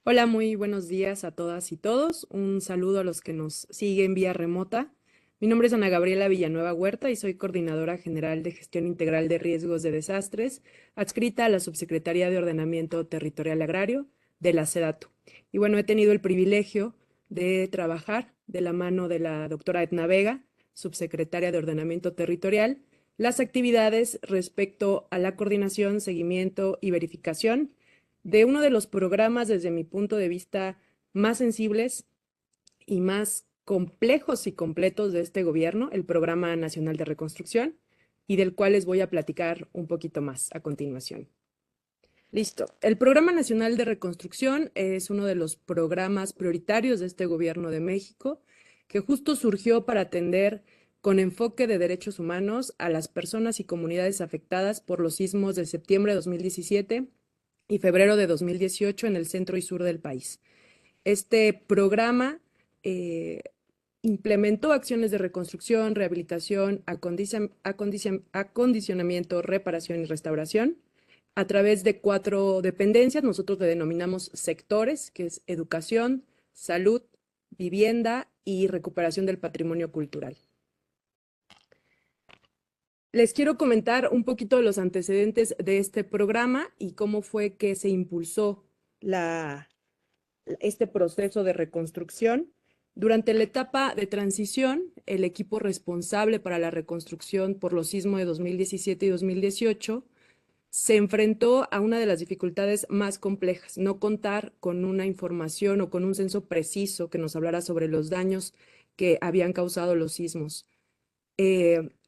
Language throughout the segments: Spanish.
Hola, muy buenos días a todas y todos. Un saludo a los que nos siguen vía remota. Mi nombre es Ana Gabriela Villanueva Huerta y soy coordinadora general de gestión integral de riesgos de desastres, adscrita a la Subsecretaría de Ordenamiento Territorial Agrario de la SEDATU. Y bueno, he tenido el privilegio de trabajar de la mano de la doctora Edna Vega, subsecretaria de Ordenamiento Territorial, las actividades respecto a la coordinación, seguimiento y verificación de uno de los programas, desde mi punto de vista, más sensibles y más complejos y completos de este gobierno, el Programa Nacional de Reconstrucción, y del cual les voy a platicar un poquito más a continuación. Listo. El Programa Nacional de Reconstrucción es uno de los programas prioritarios de este gobierno de México, que justo surgió para atender con enfoque de derechos humanos a las personas y comunidades afectadas por los sismos de septiembre de 2017 y febrero de 2018 en el centro y sur del país. Este programa implementó acciones de reconstrucción, rehabilitación, acondicionamiento, reparación y restauración a través de 4 dependencias. Nosotros le denominamos sectores, que es educación, salud, vivienda y recuperación del patrimonio cultural. Les quiero comentar un poquito de los antecedentes de este programa y cómo fue que se impulsó este proceso de reconstrucción. Durante la etapa de transición, el equipo responsable para la reconstrucción por los sismos de 2017 y 2018 se enfrentó a una de las dificultades más complejas: no contar con una información o con un censo preciso que nos hablara sobre los daños que habían causado los sismos.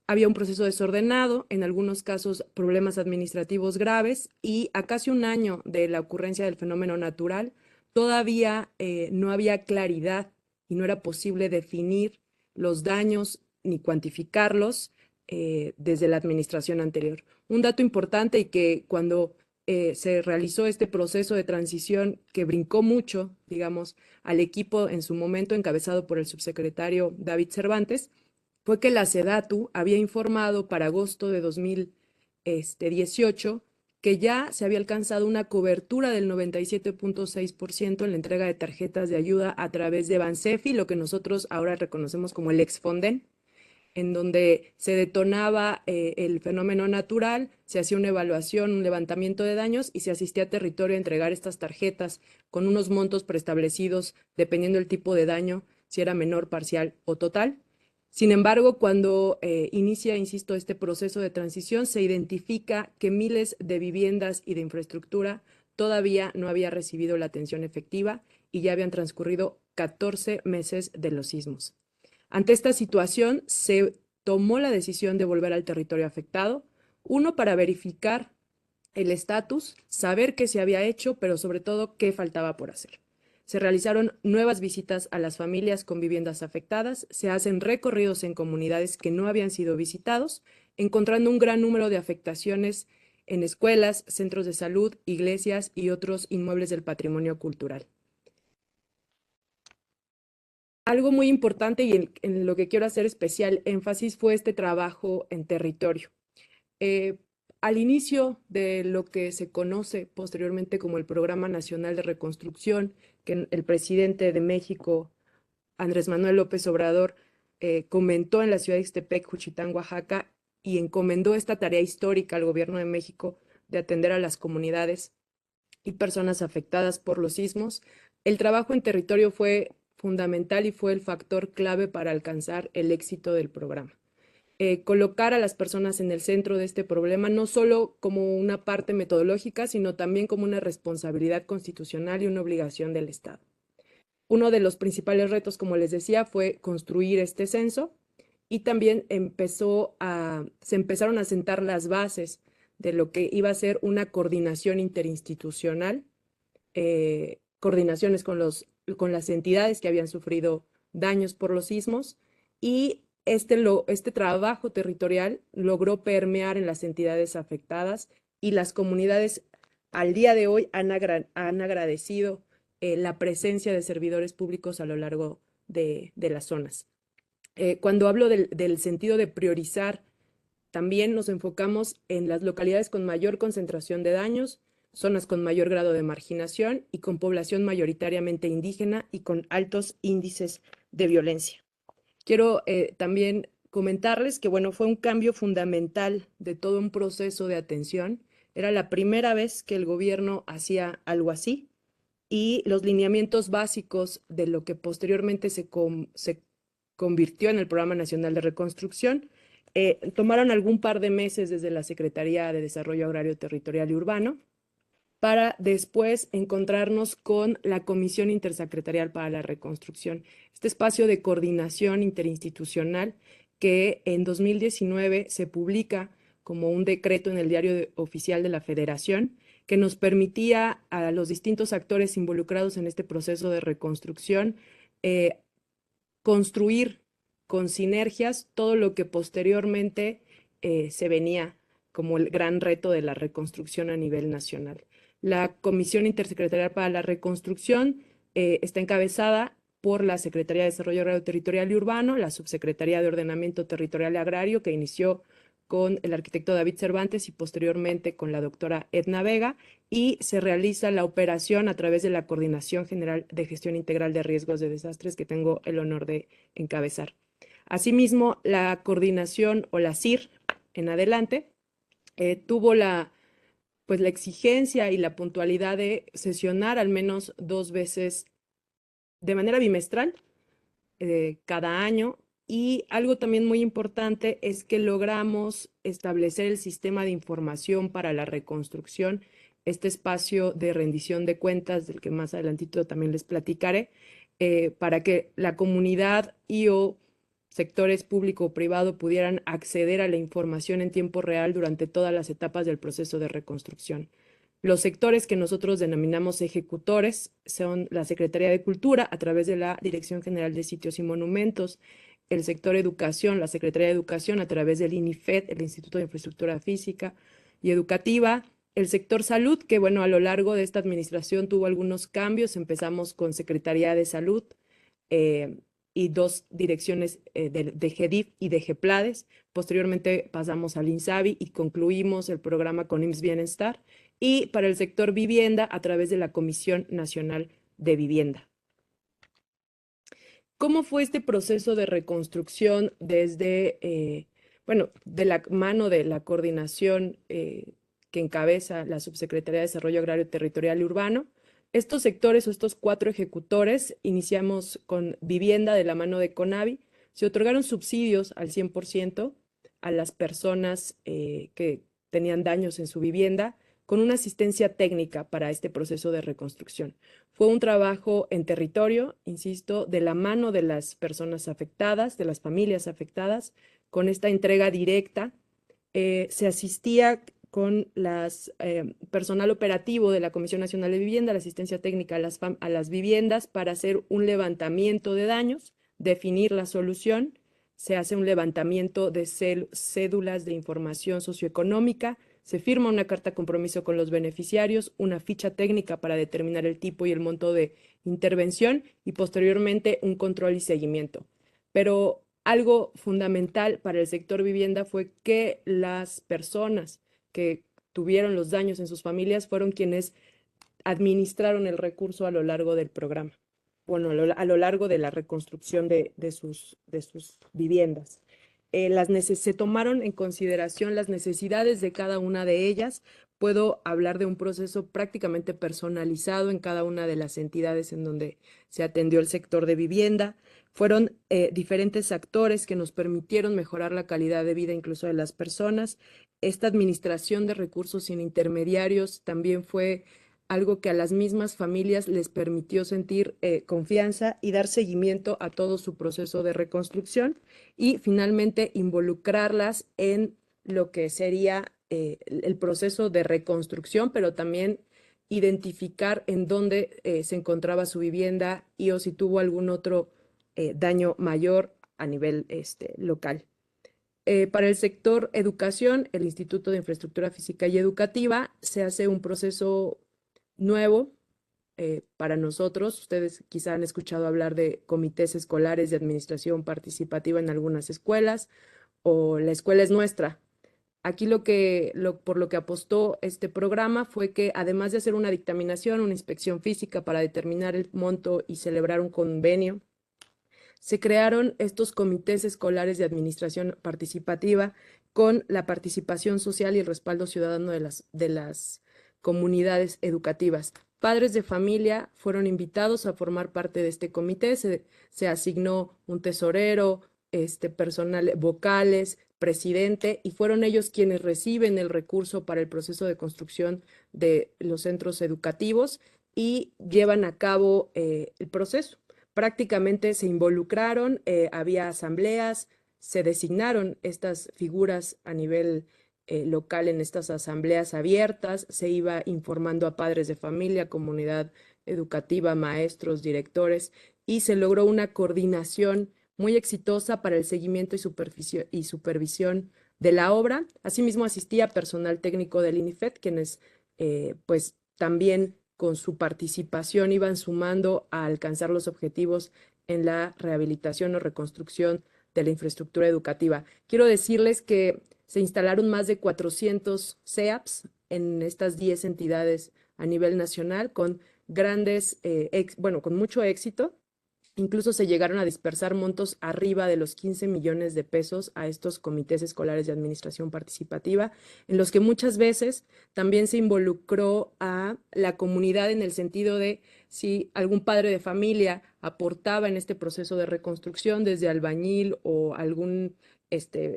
Había un proceso desordenado, en algunos casos problemas administrativos graves, y a casi un año de la ocurrencia del fenómeno natural, todavía no había claridad y no era posible definir los daños ni cuantificarlos desde la administración anterior. Un dato importante, y que cuando se realizó este proceso de transición que brincó mucho, digamos, al equipo en su momento encabezado por el subsecretario David Cervantes, fue que la SEDATU había informado para agosto de 2018 que ya se había alcanzado una cobertura del 97.6% en la entrega de tarjetas de ayuda a través de Bansefi, lo que nosotros ahora reconocemos como el Exfonden, en donde se detonaba el fenómeno natural, se hacía una evaluación, un levantamiento de daños y se asistía a territorio a entregar estas tarjetas con unos montos preestablecidos dependiendo del tipo de daño, si era menor, parcial o total. Sin embargo, cuando inicia, insisto, este proceso de transición, se identifica que miles de viviendas y de infraestructura todavía no había recibido la atención efectiva y ya habían transcurrido 14 meses de los sismos. Ante esta situación, se tomó la decisión de volver al territorio afectado, uno, para verificar el estatus, saber qué se había hecho, pero sobre todo qué faltaba por hacer. Se realizaron nuevas visitas a las familias con viviendas afectadas, se hacen recorridos en comunidades que no habían sido visitados, encontrando un gran número de afectaciones en escuelas, centros de salud, iglesias y otros inmuebles del patrimonio cultural. Algo muy importante y en lo que quiero hacer especial énfasis fue este trabajo en territorio. Eh, Al inicio de lo que se conoce posteriormente como el Programa Nacional de Reconstrucción, que el presidente de México, Andrés Manuel López Obrador, comentó en la ciudad de Ixtepec, Juchitán, Oaxaca, y encomendó esta tarea histórica al gobierno de México de atender a las comunidades y personas afectadas por los sismos. El trabajo en territorio fue fundamental y fue el factor clave para alcanzar el éxito del programa. Colocar a las personas en el centro de este problema, no solo como una parte metodológica, sino también como una responsabilidad constitucional y una obligación del Estado. Uno de los principales retos, como les decía, fue construir este censo y también se empezaron a sentar las bases de lo que iba a ser una coordinación interinstitucional, coordinaciones con las entidades que habían sufrido daños por los sismos, y este trabajo territorial logró permear en las entidades afectadas, y las comunidades al día de hoy han agradecido la presencia de servidores públicos a lo largo de las zonas. Cuando hablo del sentido de priorizar, también nos enfocamos en las localidades con mayor concentración de daños, zonas con mayor grado de marginación y con población mayoritariamente indígena y con altos índices de violencia. Quiero también comentarles que, bueno, fue un cambio fundamental de todo un proceso de atención. Era la primera vez que el gobierno hacía algo así, y los lineamientos básicos de lo que posteriormente se convirtió en el Programa Nacional de Reconstrucción tomaron algún par de meses desde la Secretaría de Desarrollo Agrario, Territorial y Urbano, para después encontrarnos con la Comisión Intersecretarial para la Reconstrucción, este espacio de coordinación interinstitucional que en 2019 se publica como un decreto en el Diario Oficial de la Federación, que nos permitía a los distintos actores involucrados en este proceso de reconstrucción construir con sinergias todo lo que posteriormente se venía como el gran reto de la reconstrucción a nivel nacional. La Comisión Intersecretarial para la Reconstrucción está encabezada por la Secretaría de Desarrollo Agrario, Territorial y Urbano, la Subsecretaría de Ordenamiento Territorial y Agrario, que inició con el arquitecto David Cervantes y posteriormente con la doctora Edna Vega, y se realiza la operación a través de la Coordinación General de Gestión Integral de Riesgos de Desastres, que tengo el honor de encabezar. Asimismo, la coordinación, o la CIR en adelante, tuvo la exigencia y la puntualidad de sesionar al menos 2 veces de manera bimestral cada año. Y algo también muy importante es que logramos establecer el sistema de información para la reconstrucción, este espacio de rendición de cuentas, del que más adelantito también les platicaré, para que la comunidad o sectores público o privado pudieran acceder a la información en tiempo real durante todas las etapas del proceso de reconstrucción. Los sectores que nosotros denominamos ejecutores son la Secretaría de Cultura a través de la Dirección General de Sitios y Monumentos, el sector educación, la Secretaría de Educación a través del INIFED, el Instituto de Infraestructura Física y Educativa, el sector salud, que bueno, a lo largo de esta administración tuvo algunos cambios. Empezamos con Secretaría de Salud y 2 direcciones de GEDIF y de GEPLADES. Posteriormente pasamos al INSABI y concluimos el programa con IMSS Bienestar. Y para el sector vivienda a través de la Comisión Nacional de Vivienda. ¿Cómo fue este proceso de reconstrucción desde, de la mano de la coordinación que encabeza la Subsecretaría de Desarrollo Agrario, Territorial y Urbano? Estos sectores o estos 4 ejecutores, iniciamos con vivienda de la mano de CONAVI. Se otorgaron subsidios al 100% a las personas que tenían daños en su vivienda, con una asistencia técnica para este proceso de reconstrucción. Fue un trabajo en territorio, insisto, de la mano de las personas afectadas, de las familias afectadas, con esta entrega directa. Se asistía con personal operativo de la Comisión Nacional de Vivienda, la asistencia técnica a las viviendas para hacer un levantamiento de daños, definir la solución. Se hace un levantamiento de cédulas de información socioeconómica, se firma una carta compromiso con los beneficiarios, una ficha técnica para determinar el tipo y el monto de intervención y posteriormente un control y seguimiento. Pero algo fundamental para el sector vivienda fue que las personas que tuvieron los daños en sus familias fueron quienes administraron el recurso a lo largo del programa, bueno, a lo largo de la reconstrucción de sus viviendas. se tomaron en consideración las necesidades de cada una de ellas. Puedo hablar de un proceso prácticamente personalizado en cada una de las entidades en donde se atendió el sector de vivienda. Fueron diferentes actores que nos permitieron mejorar la calidad de vida incluso de las personas. Esta administración de recursos sin intermediarios también fue algo que a las mismas familias les permitió sentir confianza y dar seguimiento a todo su proceso de reconstrucción y finalmente involucrarlas en lo que sería el proceso de reconstrucción, pero también identificar en dónde se encontraba su vivienda y o si tuvo algún otro daño mayor a nivel local. Para el sector educación, el Instituto de Infraestructura Física y Educativa se hace un proceso nuevo para nosotros. Ustedes quizá han escuchado hablar de comités escolares de administración participativa en algunas escuelas o la escuela es nuestra. Aquí por lo que apostó este programa fue que además de hacer una dictaminación, una inspección física para determinar el monto y celebrar un convenio, se crearon estos comités escolares de administración participativa con la participación social y el respaldo ciudadano de las comunidades educativas. Padres de familia fueron invitados a formar parte de este comité, se asignó un tesorero, personal, vocales, presidente, y fueron ellos quienes reciben el recurso para el proceso de construcción de los centros educativos y llevan a cabo el proceso. Prácticamente se involucraron, había asambleas, se designaron estas figuras a nivel local en estas asambleas abiertas, se iba informando a padres de familia, comunidad educativa, maestros, directores, y se logró una coordinación muy exitosa para el seguimiento y supervisión de la obra. Asimismo, asistía personal técnico del INIFED, quienes pues también con su participación iban sumando a alcanzar los objetivos en la rehabilitación o reconstrucción de la infraestructura educativa. Quiero decirles que se instalaron más de 400 CEAPs en estas 10 entidades a nivel nacional con con mucho éxito. Incluso se llegaron a dispersar montos arriba de los 15 millones de pesos a estos comités escolares de administración participativa, en los que muchas veces también se involucró a la comunidad en el sentido de si algún padre de familia aportaba en este proceso de reconstrucción desde albañil o algún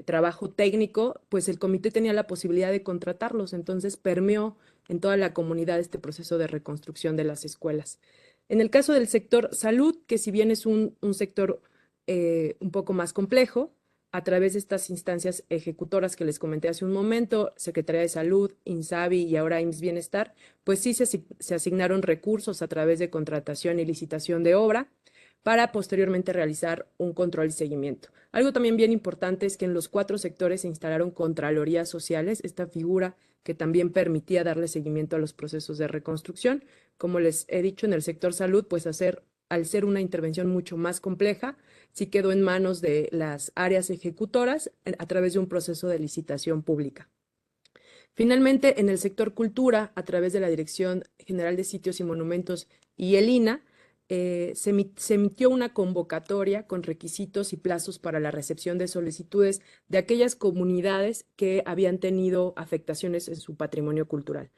trabajo técnico, pues el comité tenía la posibilidad de contratarlos. Entonces permeó en toda la comunidad este proceso de reconstrucción de las escuelas. En el caso del sector salud, que si bien es un sector un poco más complejo, a través de estas instancias ejecutoras que les comenté hace un momento, Secretaría de Salud, INSABI y ahora IMSS Bienestar, pues sí se asignaron recursos a través de contratación y licitación de obra para posteriormente realizar un control y seguimiento. Algo también bien importante es que en los 4 sectores se instalaron contralorías sociales, esta figura que también permitía darle seguimiento a los procesos de reconstrucción. Como les he dicho, en el sector salud, pues al ser una intervención mucho más compleja, sí quedó en manos de las áreas ejecutoras a través de un proceso de licitación pública. Finalmente, en el sector cultura, a través de la Dirección General de Sitios y Monumentos y el INA, se emitió una convocatoria con requisitos y plazos para la recepción de solicitudes de aquellas comunidades que habían tenido afectaciones en su patrimonio cultural.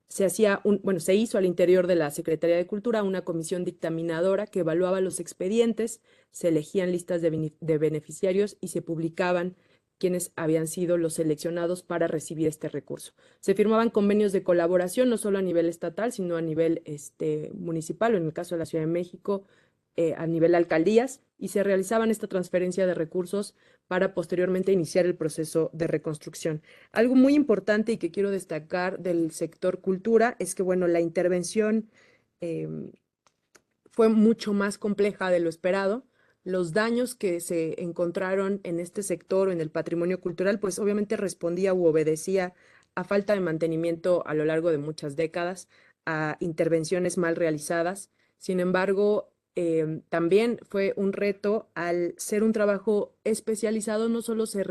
Se hizo al interior de la Secretaría de Cultura una comisión dictaminadora que evaluaba los expedientes, se elegían listas de beneficiarios y se publicaban quienes habían sido los seleccionados para recibir este recurso. Se firmaban convenios de colaboración no solo a nivel estatal, sino a nivel municipal, o en el caso de la Ciudad de México, a nivel alcaldías, y se realizaban esta transferencia de recursos para posteriormente iniciar el proceso de reconstrucción. Algo muy importante y que quiero destacar del sector cultura es que, bueno, la intervención fue mucho más compleja de lo esperado. Los daños que se encontraron en este sector o en el patrimonio cultural, pues obviamente respondía u obedecía a falta de mantenimiento a lo largo de muchas décadas, a intervenciones mal realizadas. Sin embargo, también fue un reto al ser un trabajo especializado, no solo se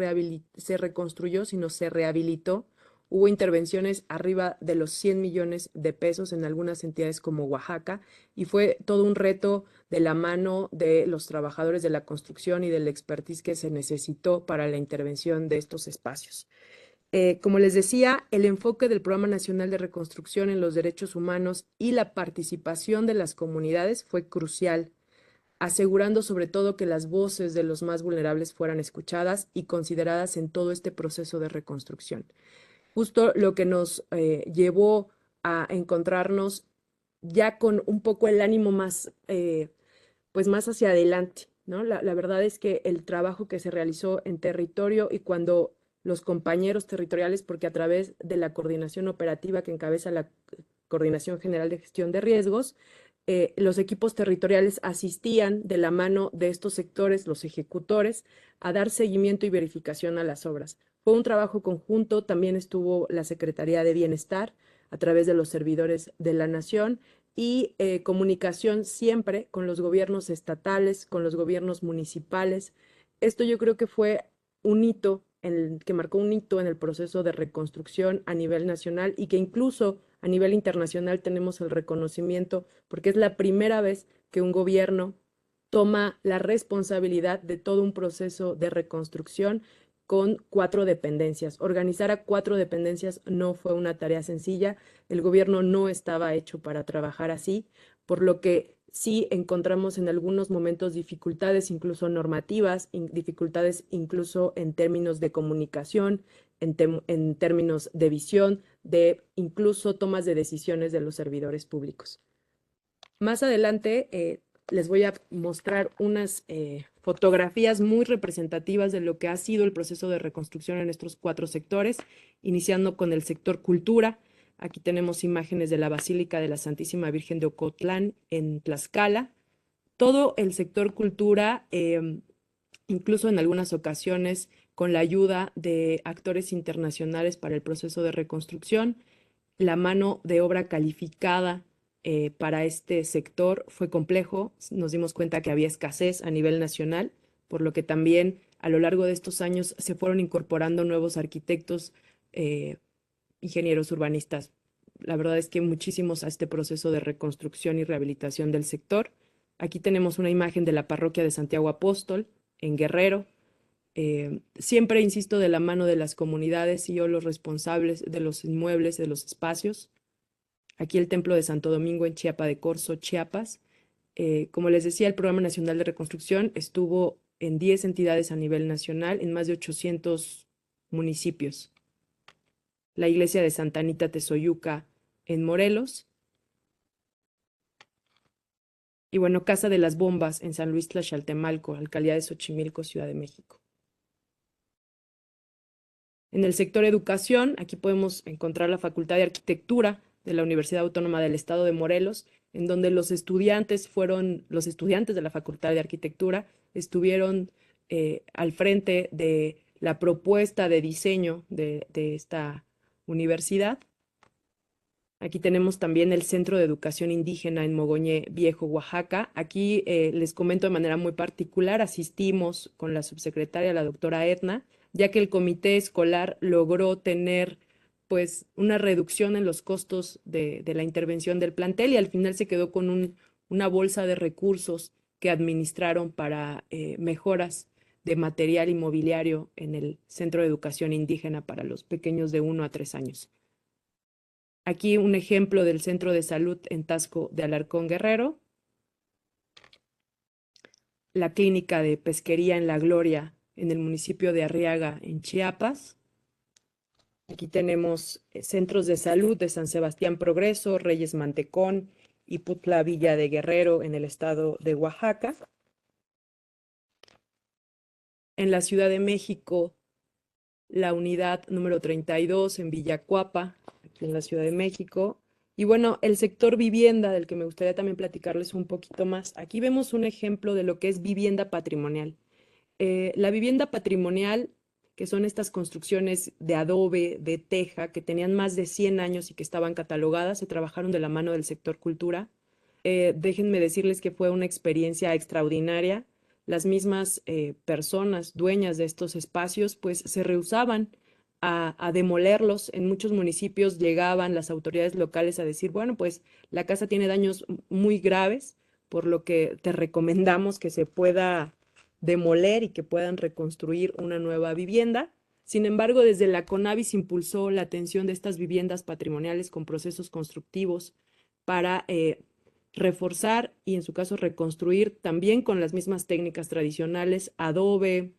reconstruyó, sino se rehabilitó Hubo intervenciones arriba de los 100 millones de pesos en algunas entidades como Oaxaca y fue todo un reto de la mano de los trabajadores de la construcción y del expertise que se necesitó para la intervención de estos espacios. Como les decía, el enfoque del Programa Nacional de Reconstrucción en los Derechos Humanos y la participación de las comunidades fue crucial, asegurando sobre todo que las voces de los más vulnerables fueran escuchadas y consideradas en todo este proceso de reconstrucción. Justo lo que nos llevó a encontrarnos ya con un poco el ánimo más, pues más hacia adelante, ¿no? La verdad es que el trabajo que se realizó en territorio y cuando los compañeros territoriales, porque a través de la coordinación operativa que encabeza la Coordinación General de Gestión de Riesgos, los equipos territoriales asistían de la mano de estos sectores, los ejecutores, a dar seguimiento y verificación a las obras. Fue un trabajo conjunto, también estuvo la Secretaría de Bienestar a través de los servidores de la Nación y comunicación siempre con los gobiernos estatales, con los gobiernos municipales. Esto yo creo que fue un hito que marcó un hito en el proceso de reconstrucción a nivel nacional y que incluso a nivel internacional tenemos el reconocimiento porque es la primera vez que un gobierno toma la responsabilidad de todo un proceso de reconstrucción con 4 dependencias. Organizar a 4 dependencias no fue una tarea sencilla, el gobierno no estaba hecho para trabajar así, por lo que sí encontramos en algunos momentos dificultades incluso normativas, dificultades incluso en términos de comunicación, en términos de visión, de incluso tomas de decisiones de los servidores públicos. Más adelante les voy a mostrar unas fotografías muy representativas de lo que ha sido el proceso de reconstrucción en estos 4 sectores, iniciando con el sector cultura. Aquí tenemos imágenes de la Basílica de la Santísima Virgen de Ocotlán en Tlaxcala. Todo el sector cultura, incluso en algunas ocasiones con la ayuda de actores internacionales para el proceso de reconstrucción, la mano de obra calificada para este sector fue complejo. Nos dimos cuenta que había escasez a nivel nacional, por lo que también a lo largo de estos años se fueron incorporando nuevos arquitectos, ingenieros urbanistas. La verdad es que muchísimos a este proceso de reconstrucción y rehabilitación del sector. Aquí tenemos una imagen de la parroquia de Santiago Apóstol en Guerrero. Siempre insisto de la mano de las comunidades y yo los responsables de los inmuebles, de los espacios. Aquí el Templo de Santo Domingo en Chiapa de Corzo, Chiapas. Como les decía, el Programa Nacional de Reconstrucción estuvo en 10 entidades a nivel nacional, en más de 800 municipios. La iglesia de Santa Anita Tezoyuca en Morelos. Y bueno, Casa de las Bombas en San Luis Tlaxaltemalco, Alcaldía de Xochimilco, Ciudad de México. En el sector educación, aquí podemos encontrar la Facultad de Arquitectura de la Universidad Autónoma del Estado de Morelos, en donde los estudiantes de la Facultad de Arquitectura estuvieron al frente de la propuesta de diseño de esta universidad. Aquí tenemos también el Centro de Educación Indígena en Mogoñé Viejo, Oaxaca. Aquí les comento de manera muy particular, asistimos con la subsecretaria, la doctora Edna, ya que el comité escolar logró tener pues una reducción en los costos de la intervención del plantel y al final se quedó con una bolsa de recursos que administraron para mejoras de material inmobiliario en el Centro de Educación Indígena para los pequeños de 1 a 3 años. Aquí un ejemplo del Centro de Salud en Taxco de Alarcón, Guerrero. La Clínica de Pesquería en La Gloria, en el municipio de Arriaga, en Chiapas. Aquí tenemos centros de salud de San Sebastián Progreso, Reyes Mantecón y Putla Villa de Guerrero, en el estado de Oaxaca. En la Ciudad de México, la unidad número 32 en Villacuapa, aquí en la Ciudad de México. Y bueno, el sector vivienda, del que me gustaría también platicarles un poquito más. Aquí vemos un ejemplo de lo que es vivienda patrimonial. La vivienda patrimonial, que son estas construcciones de adobe, de teja, que tenían más de 100 años y que estaban catalogadas, se trabajaron de la mano del sector cultura. Déjenme decirles que fue una experiencia extraordinaria. Las mismas personas dueñas de estos espacios pues se rehusaban a demolerlos. En muchos municipios llegaban las autoridades locales a decir, bueno, pues la casa tiene daños muy graves, por lo que te recomendamos que se pueda demoler y que puedan reconstruir una nueva vivienda. Sin embargo, desde la CONAVI se impulsó la atención de estas viviendas patrimoniales con procesos constructivos para reforzar y en su caso reconstruir también con las mismas técnicas tradicionales, adobe,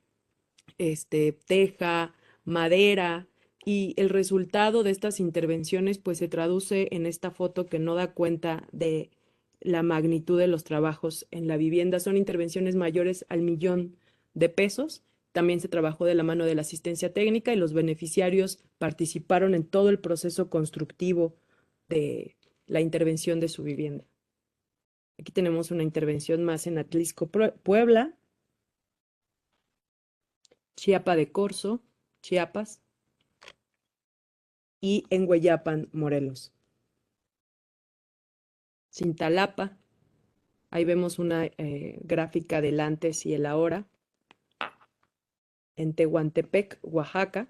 teja, madera, y el resultado de estas intervenciones pues se traduce en esta foto que no da cuenta de la magnitud de los trabajos en la vivienda. Son intervenciones mayores al 1 millón de pesos. También se trabajó de la mano de la asistencia técnica y los beneficiarios participaron en todo el proceso constructivo de la intervención de su vivienda. Aquí tenemos una intervención más en Atlisco, Puebla, Chiapa de Corzo, Chiapas, y en Hueyapan, Morelos. Cintalapa, ahí vemos una gráfica del antes y el ahora. En Tehuantepec, Oaxaca.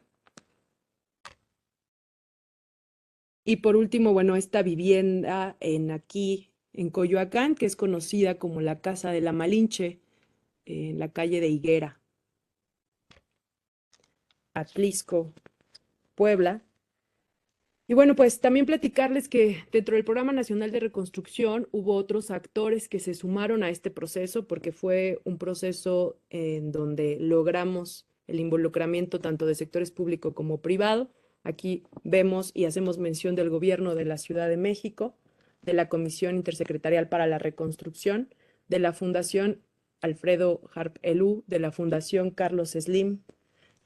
Y por último, bueno, esta vivienda aquí en Coyoacán, que es conocida como la Casa de la Malinche, en la calle de Higuera. Atlisco, Puebla. Y bueno, pues también platicarles que dentro del Programa Nacional de Reconstrucción hubo otros actores que se sumaron a este proceso porque fue un proceso en donde logramos el involucramiento tanto de sectores público como privado. Aquí vemos y hacemos mención del Gobierno de la Ciudad de México, de la Comisión Intersecretarial para la Reconstrucción, de la Fundación Alfredo Harp Elú, de la Fundación Carlos Slim,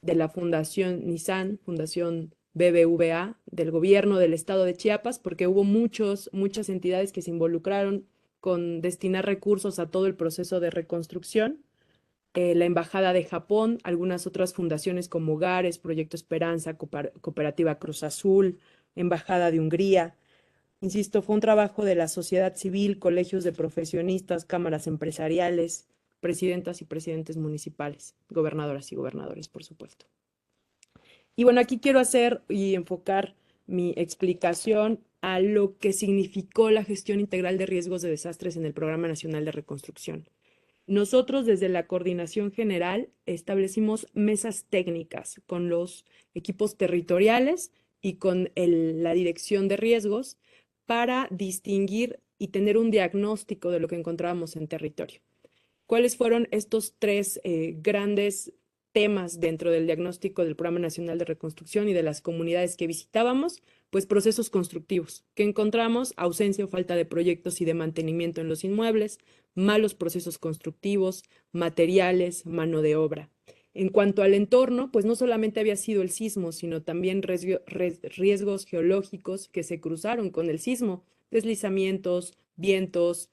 de la Fundación Nissan, Fundación BBVA, del gobierno del estado de Chiapas, porque hubo muchas entidades que se involucraron con destinar recursos a todo el proceso de reconstrucción. La Embajada de Japón, algunas otras fundaciones como Hogares, Proyecto Esperanza, Cooperativa Cruz Azul, Embajada de Hungría. Insisto, fue un trabajo de la sociedad civil, colegios de profesionistas, cámaras empresariales, presidentas y presidentes municipales, gobernadoras y gobernadores, por supuesto. Y bueno, aquí quiero hacer y enfocar mi explicación a lo que significó la gestión integral de riesgos de desastres en el Programa Nacional de Reconstrucción. Nosotros desde la Coordinación General establecimos mesas técnicas con los equipos territoriales y con la Dirección de Riesgos para distinguir y tener un diagnóstico de lo que encontrábamos en territorio. ¿Cuáles fueron estos tres grandes temas dentro del diagnóstico del Programa Nacional de Reconstrucción y de las comunidades que visitábamos? Pues procesos constructivos, que encontramos ausencia o falta de proyectos y de mantenimiento en los inmuebles, malos procesos constructivos, materiales, mano de obra. En cuanto al entorno, pues no solamente había sido el sismo, sino también riesgos geológicos que se cruzaron con el sismo, deslizamientos, vientos,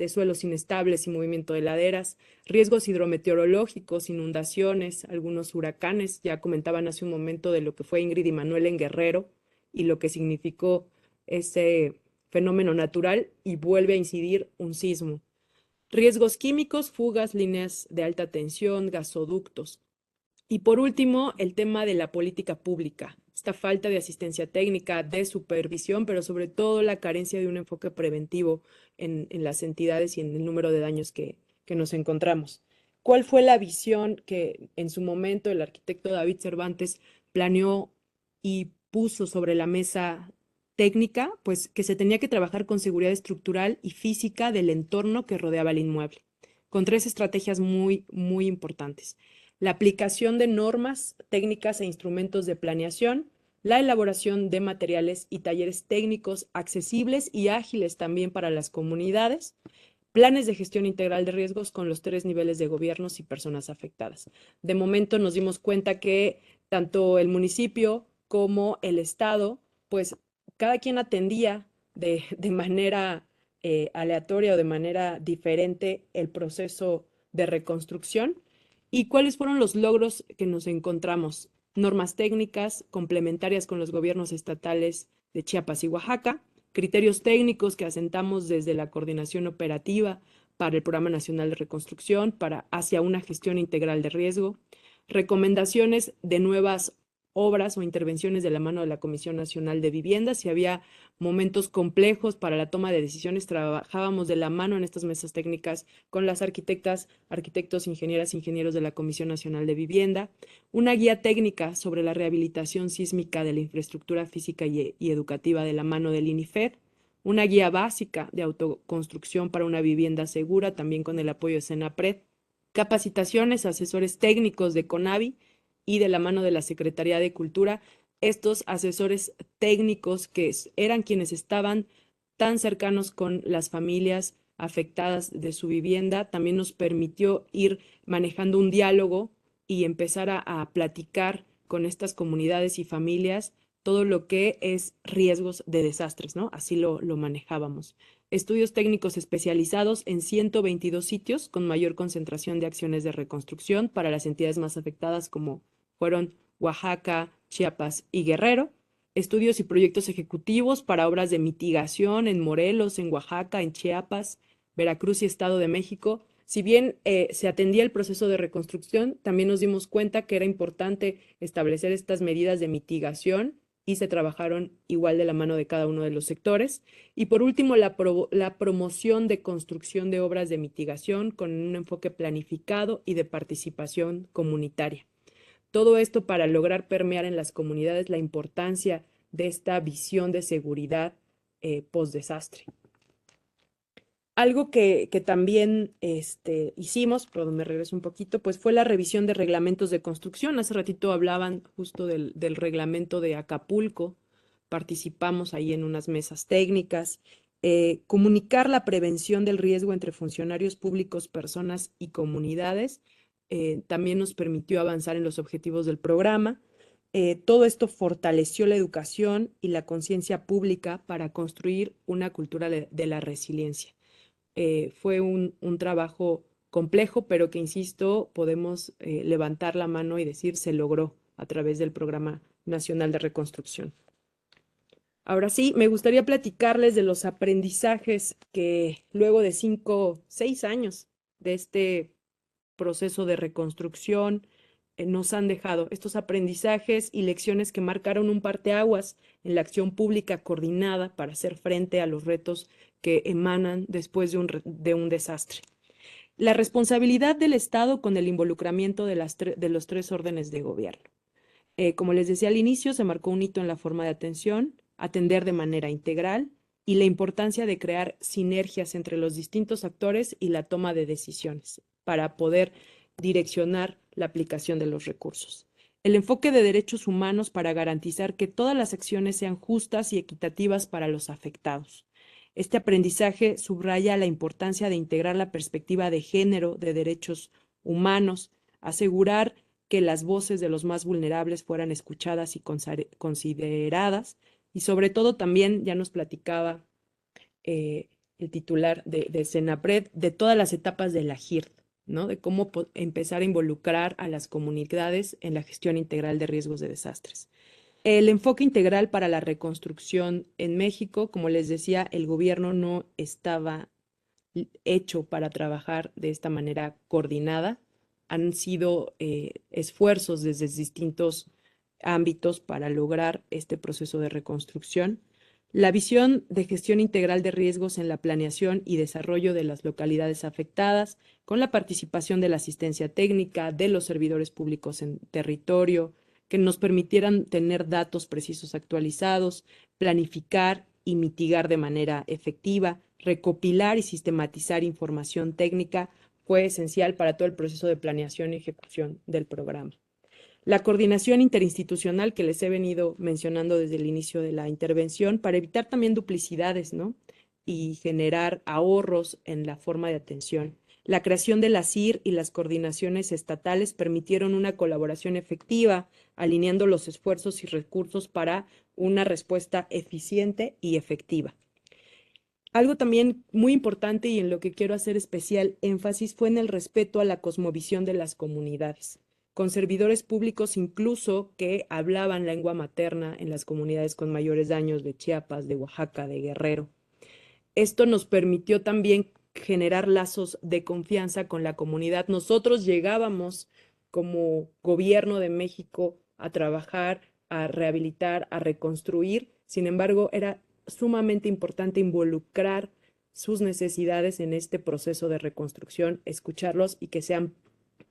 suelos inestables y movimiento de laderas, riesgos hidrometeorológicos, inundaciones, algunos huracanes. Ya comentaban hace un momento de lo que fue Ingrid y Manuel en Guerrero y lo que significó ese fenómeno natural, y vuelve a incidir un sismo. Riesgos químicos, fugas, líneas de alta tensión, gasoductos. Y por último, el tema de la política pública, esta falta de asistencia técnica, de supervisión, pero sobre todo la carencia de un enfoque preventivo en las entidades y en el número de daños que nos encontramos. ¿Cuál fue la visión que en su momento el arquitecto David Cervantes planeó y puso sobre la mesa técnica? Pues que se tenía que trabajar con seguridad estructural y física del entorno que rodeaba el inmueble, con tres estrategias muy importantes: la aplicación de normas, técnicas e instrumentos de planeación, la elaboración de materiales y talleres técnicos accesibles y ágiles también para las comunidades, planes de gestión integral de riesgos con los 3 niveles de gobiernos y personas afectadas. De momento nos dimos cuenta que tanto el municipio como el estado, pues cada quien atendía de manera aleatoria o de manera diferente el proceso de reconstrucción. ¿Y cuáles fueron los logros que nos encontramos? Normas técnicas complementarias con los gobiernos estatales de Chiapas y Oaxaca, criterios técnicos que asentamos desde la coordinación operativa para el Programa Nacional de Reconstrucción hacia una gestión integral de riesgo, recomendaciones de nuevas obras o intervenciones de la mano de la Comisión Nacional de Vivienda. Si había momentos complejos para la toma de decisiones, trabajábamos de la mano en estas mesas técnicas con las arquitectas, arquitectos, ingenieras, ingenieros de la Comisión Nacional de Vivienda. Una guía técnica sobre la rehabilitación sísmica de la infraestructura física y educativa de la mano del INIFED. Una guía básica de autoconstrucción para una vivienda segura, también con el apoyo de Senapred. Capacitaciones, asesores técnicos de CONAVI y de la mano de la Secretaría de Cultura. Estos asesores técnicos que eran quienes estaban tan cercanos con las familias afectadas de su vivienda, también nos permitió ir manejando un diálogo y empezar a platicar con estas comunidades y familias todo lo que es riesgos de desastres, ¿no? Así lo manejábamos. Estudios técnicos especializados en 122 sitios con mayor concentración de acciones de reconstrucción para las entidades más afectadas como fueron Oaxaca, Chiapas y Guerrero. Estudios y proyectos ejecutivos para obras de mitigación en Morelos, en Oaxaca, en Chiapas, Veracruz y Estado de México. Si bien se atendía el proceso de reconstrucción, también nos dimos cuenta que era importante establecer estas medidas de mitigación y se trabajaron igual de la mano de cada uno de los sectores. Y por último, la promoción de construcción de obras de mitigación con un enfoque planificado y de participación comunitaria. Todo esto para lograr permear en las comunidades la importancia de esta visión de seguridad post-desastre. Algo que también hicimos, pero me regreso un poquito, pues fue la revisión de reglamentos de construcción. Hace ratito hablaban justo del reglamento de Acapulco, participamos ahí en unas mesas técnicas. Comunicar la prevención del riesgo entre funcionarios públicos, personas y comunidades también nos permitió avanzar en los objetivos del programa. Todo esto fortaleció la educación y la conciencia pública para construir una cultura de la resiliencia. Fue un trabajo complejo, pero que, insisto, podemos levantar la mano y decir se logró a través del Programa Nacional de Reconstrucción. Ahora sí, me gustaría platicarles de los aprendizajes que luego de 6 años de este proceso de reconstrucción nos han dejado estos aprendizajes y lecciones que marcaron un parteaguas en la acción pública coordinada para hacer frente a los retos que emanan después de un desastre. La responsabilidad del Estado con el involucramiento de los 3 órdenes de gobierno. Como les decía al inicio, se marcó un hito en la forma de atención, atender de manera integral y la importancia de crear sinergias entre los distintos actores y la toma de decisiones para poder direccionar la aplicación de los recursos. El enfoque de derechos humanos para garantizar que todas las acciones sean justas y equitativas para los afectados. Este aprendizaje subraya la importancia de integrar la perspectiva de género, de derechos humanos, asegurar que las voces de los más vulnerables fueran escuchadas y consideradas, y sobre todo también, ya nos platicaba el titular de Senapred, de todas las etapas de la GIRD, ¿no? De cómo empezar a involucrar a las comunidades en la gestión integral de riesgos de desastres. El enfoque integral para la reconstrucción en México, como les decía, el gobierno no estaba hecho para trabajar de esta manera coordinada. Han sido esfuerzos desde distintos ámbitos para lograr este proceso de reconstrucción. La visión de gestión integral de riesgos en la planeación y desarrollo de las localidades afectadas, con la participación de la asistencia técnica, de los servidores públicos en territorio, que nos permitieran tener datos precisos actualizados, planificar y mitigar de manera efectiva, recopilar y sistematizar información técnica fue esencial para todo el proceso de planeación y ejecución del programa. La coordinación interinstitucional que les he venido mencionando desde el inicio de la intervención para evitar también duplicidades, ¿no? Y generar ahorros en la forma de atención. La creación de la CIR y las coordinaciones estatales permitieron una colaboración efectiva, alineando los esfuerzos y recursos para una respuesta eficiente y efectiva. Algo también muy importante y en lo que quiero hacer especial énfasis fue en el respeto a la cosmovisión de las comunidades, con servidores públicos incluso que hablaban lengua materna en las comunidades con mayores daños de Chiapas, de Oaxaca, de Guerrero. Esto nos permitió también generar lazos de confianza con la comunidad. Nosotros llegábamos como gobierno de México a trabajar, a rehabilitar, a reconstruir. Sin embargo, era sumamente importante involucrar sus necesidades en este proceso de reconstrucción, escucharlos y que sean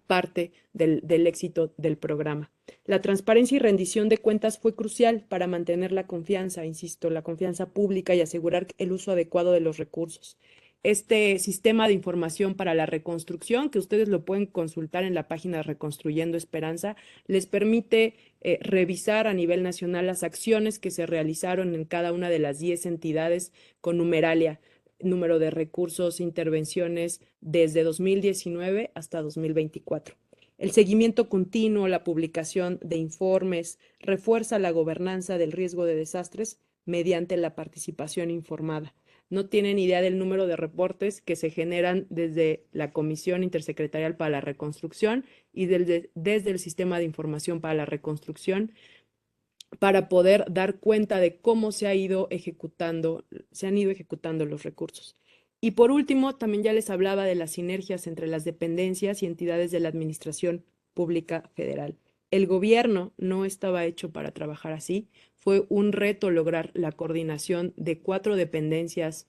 parte del éxito del programa. La transparencia y rendición de cuentas fue crucial para mantener la confianza, insisto, la confianza pública y asegurar el uso adecuado de los recursos. Este sistema de información para la reconstrucción, que ustedes lo pueden consultar en la página Reconstruyendo Esperanza, les permite revisar a nivel nacional las acciones que se realizaron en cada una de las 10 entidades con numeralia, número de recursos, intervenciones desde 2019 hasta 2024. El seguimiento continuo, la publicación de informes, refuerza la gobernanza del riesgo de desastres mediante la participación informada. No tienen idea del número de reportes que se generan desde la Comisión Intersecretarial para la Reconstrucción y desde el Sistema de Información para la Reconstrucción, para poder dar cuenta de cómo se han ido ejecutando los recursos. Y por último, también ya les hablaba de las sinergias entre las dependencias y entidades de la Administración Pública Federal. El gobierno no estaba hecho para trabajar así. Fue un reto lograr la coordinación de 4 dependencias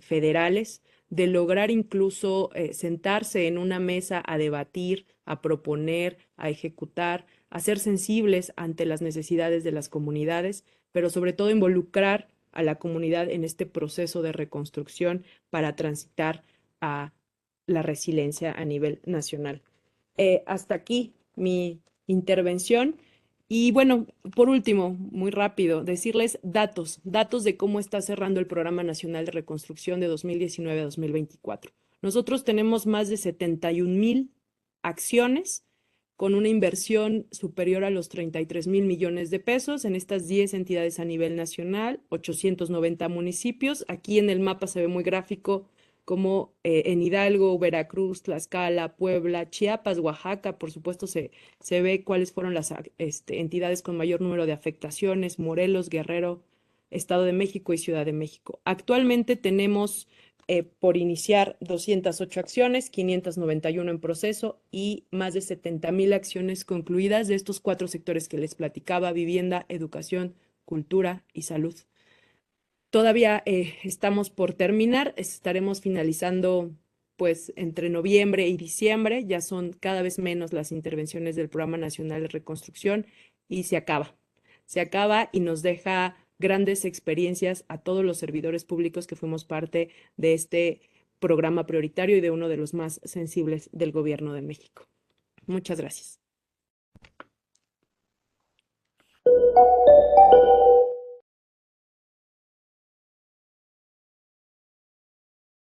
federales, de lograr incluso sentarse en una mesa a debatir, a proponer, a ejecutar, a ser sensibles ante las necesidades de las comunidades, pero sobre todo involucrar a la comunidad en este proceso de reconstrucción para transitar a la resiliencia a nivel nacional. Hasta aquí mi intervención. Y bueno, por último, muy rápido, decirles datos de cómo está cerrando el Programa Nacional de Reconstrucción de 2019 a 2024. Nosotros tenemos más de 71,000 acciones con una inversión superior a los 33,000 millones de pesos en estas 10 entidades a nivel nacional, 890 municipios. Aquí en el mapa se ve muy gráfico como en Hidalgo, Veracruz, Tlaxcala, Puebla, Chiapas, Oaxaca, por supuesto se ve cuáles fueron las entidades con mayor número de afectaciones: Morelos, Guerrero, Estado de México y Ciudad de México. Actualmente tenemos por iniciar 208 acciones, 591 en proceso y más de 70,000 acciones concluidas de estos 4 sectores que les platicaba: vivienda, educación, cultura y salud. Todavía estamos por terminar, estaremos finalizando pues entre noviembre y diciembre, ya son cada vez menos las intervenciones del Programa Nacional de Reconstrucción y se acaba y nos deja grandes experiencias a todos los servidores públicos que fuimos parte de este programa prioritario y de uno de los más sensibles del Gobierno de México. Muchas gracias.